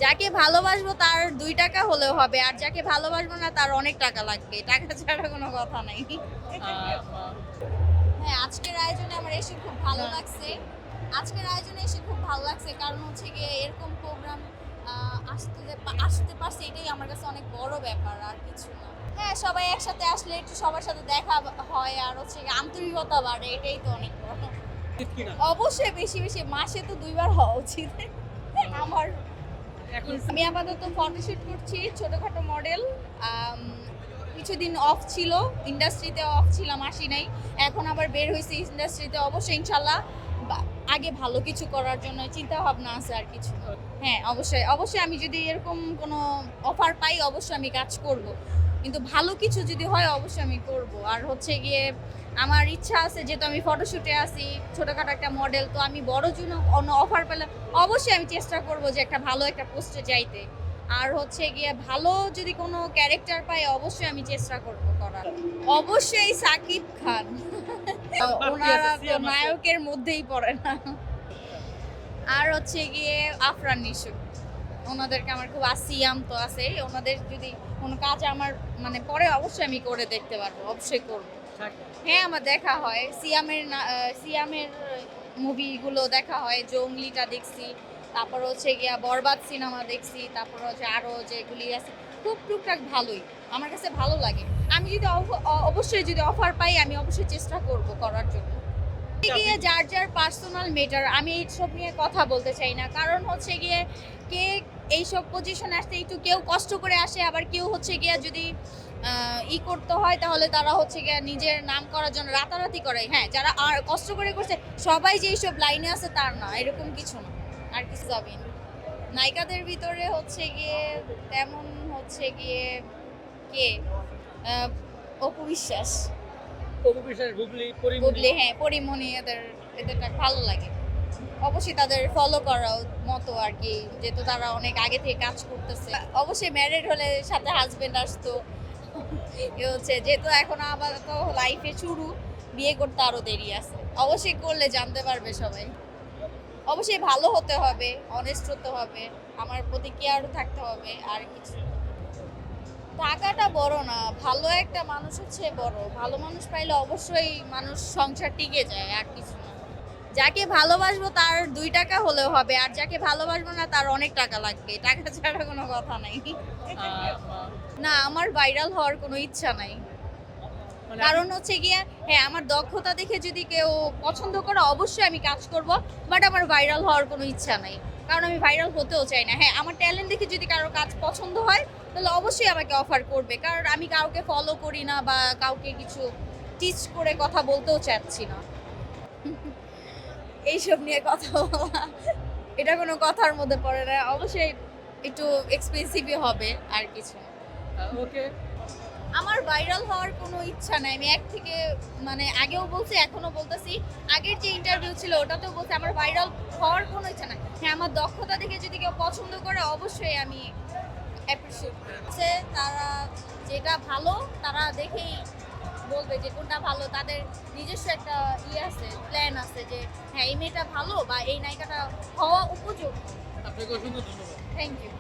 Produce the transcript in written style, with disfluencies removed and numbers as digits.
যাকে ভালোবাসবো তার 2 টাকা হলেও হবে, আর যাকে ভালোবাসবো না তার অনেক টাকা লাগবে। টাকা ছাড়া কোনো কথা নাই। হ্যাঁ, আজকের আয়োজনে আমার এসে খুব ভালো লাগছে। আজকের আয়োজনে এসে খুব ভালো লাগছে কারণ হচ্ছে গিয়ে এরকম প্রোগ্রাম আসতে পারছে, এটাই আমার কাছে অনেক বড় ব্যাপার, আর কিছু না। হ্যাঁ, সবাই একসাথে আসলে একটু সবার সাথে দেখা হয়, আর হচ্ছে গিয়ে আন্তরিকতা বাড়ে, এটাই তো অনেক বড়। অবশ্যই বেশি বেশি, মাসে তো 2 বার হওয়া উচিত। আমার আমি আপাতত ফটোশুট করছি, ছোটখাটো মডেল। কিছুদিন অফ ছিল, ইন্ডাস্ট্রিতে অফ ছিলাম, আসি নাই। এখন আবার বের হয়েছি ইন্ডাস্ট্রিতে, অবশ্যই ইনশাল্লাহ আগে ভালো কিছু করার জন্য চিন্তা ভাবনা আছে, আর কিছু না। হ্যাঁ, অবশ্যই অবশ্যই আমি যদি এরকম কোনো অফার পাই অবশ্যই আমি কাজ করব, কিন্তু ভালো কিছু যদি হয় অবশ্যই আমি করব। আর হচ্ছে গিয়ে আমার ইচ্ছা আছে, যেহেতু আমি ফটোশুটে আছি, ছোটখাটো একটা মডেল, তো আমি বড় জন্য অন্য অফার পেলে অবশ্যই আমি চেষ্টা করব যে একটা ভালো একটা পোস্টে যাইতে। আর হচ্ছে গিয়ে ভালো যদি কোনো ক্যারেক্টার পাই অবশ্যই আমি চেষ্টা করব করার। অবশ্যই সাকিব খান। ওনারা তো নায়কের মধ্যেই পড়ে না। আর হচ্ছে গিয়ে আফরান নিশো, ওনাদেরকে আমার খুব সিয়াম তো আছে, ওনাদের যদি কোনো কাজ আমার মানে পরে অবশ্যই আমি করে দেখতে পারবো, অবশ্যই করব। হ্যাঁ, আমার দেখা হয় সিয়ামের মুভিগুলো দেখা হয়, জঙ্গলিটা দেখছি, তারপর হচ্ছে গিয়া বরবাদ সিনেমা দেখছি, তারপর হচ্ছে আরো যেগুলি আছে খুব টুকটাক ভালোই, আমার কাছে ভালো লাগে। আমি যদি অবশ্যই যদি অফার পাই আমি অবশ্যই চেষ্টা করব করার জন্য। গিয়ে যার যার পার্সোনাল মেটার, আমি এইসব নিয়ে কথা বলতে চাই না, কারণ হচ্ছে গিয়ে কে এইসব পজিশনে আসতে একটু কেউ কষ্ট করে আসে, আবার কেউ হচ্ছে গিয়া যদি করতে হয় তাহলে তারা হচ্ছে গিয়া নিজের নাম করার জন্য রাতারাতি করে। হ্যাঁ, যারা আর কষ্ট করে করছে সবাই যে এইসব লাইনে আছে তার না, এরকম কিছু না। আর কিছু যাবেন নায়িকাদের ভিতরে হচ্ছে গিয়ে তেমন হচ্ছে গিয়ে কে অপু বিশ্বাস, বুবলি, হ্যাঁ, পরিমণি, এদেরটা ভালো লাগে। অবশ্যই তাদের ফলো করার মতো আর কি, যেহেতু তারা অনেক আগে থেকে কাজ করতেছে। অবশ্যই ম্যারিড হলে সাথে হাজবেন্ড আসতো, হচ্ছে যেহেতু এখন আপাতত লাইফে শুরু, বিয়ে করতে আরো দেরি আছে। অবশ্যই করলে জানতে পারবে সবাই। অবশ্যই ভালো হতে হবে, অনেস্ট হতে হবে, আমার প্রতি কেয়ারও থাকতে হবে, আর কিছু। টাকাটা বড় না, ভালো একটা মানুষ হচ্ছে বড়। ভালো মানুষ পাইলে অবশ্যই মানুষ সংসার টিকে যায়, আর কিছু না। যাকে ভালোবাসবো তার 2 টাকা হলেও হবে, আর যাকে ভালোবাসবো না তার অনেক টাকা লাগবে। টাকা ছাড়া কোনো কথা নাই। না, আমার ভাইরাল হওয়ার কোনো ইচ্ছা নাই। কারণ হচ্ছে গিয়ে হ্যাঁ, আমার দক্ষতা দেখে যদি কেউ পছন্দ করে অবশ্যই আমি কাজ করব, বাট আমার ভাইরাল হওয়ার কোনো ইচ্ছা নাই, কারণ আমি ভাইরাল হতেও চাই না। হ্যাঁ, আমার ট্যালেন্ট দেখে যদি কারো কাজ পছন্দ হয় তাহলে অবশ্যই আমাকে অফার করবে, কারণ আমি কাউকে ফলো করি না বা কাউকে কিছু টিচ করে কথা বলতেও চাচ্ছি না। এইসব নিয়ে কথা বলা এটা কোনো কথার মধ্যে পড়ে না, অবশ্যই একটু এক্সপেন্সিভই হবে, আর কিছু না। ওকে, আমার ভাইরাল হওয়ার কোনো ইচ্ছা নাই। আমি এক থেকে মানে আগেও বলছি, এখনো বলতেছি, আগের যে ইন্টারভিউ ছিল ওটাতেও বলছি আমার ভাইরাল হওয়ার কোনো ইচ্ছা নাই। হ্যাঁ, আমার দক্ষতা দেখে যদি কেউ পছন্দ করে অবশ্যই আমি অ্যাপ্রিসিয়েট করছি। তারা যেটা ভালো তারা দেখেই বলবে যে কোনটা ভালো, তাদের নিজস্ব একটা আছে, প্ল্যান আছে যে হ্যাঁ এই মেয়েটা ভালো বা এই নায়িকাটা হওয়া উপযুক্ত। আপনাকে অসংখ্য ধন্যবাদ। Thank you.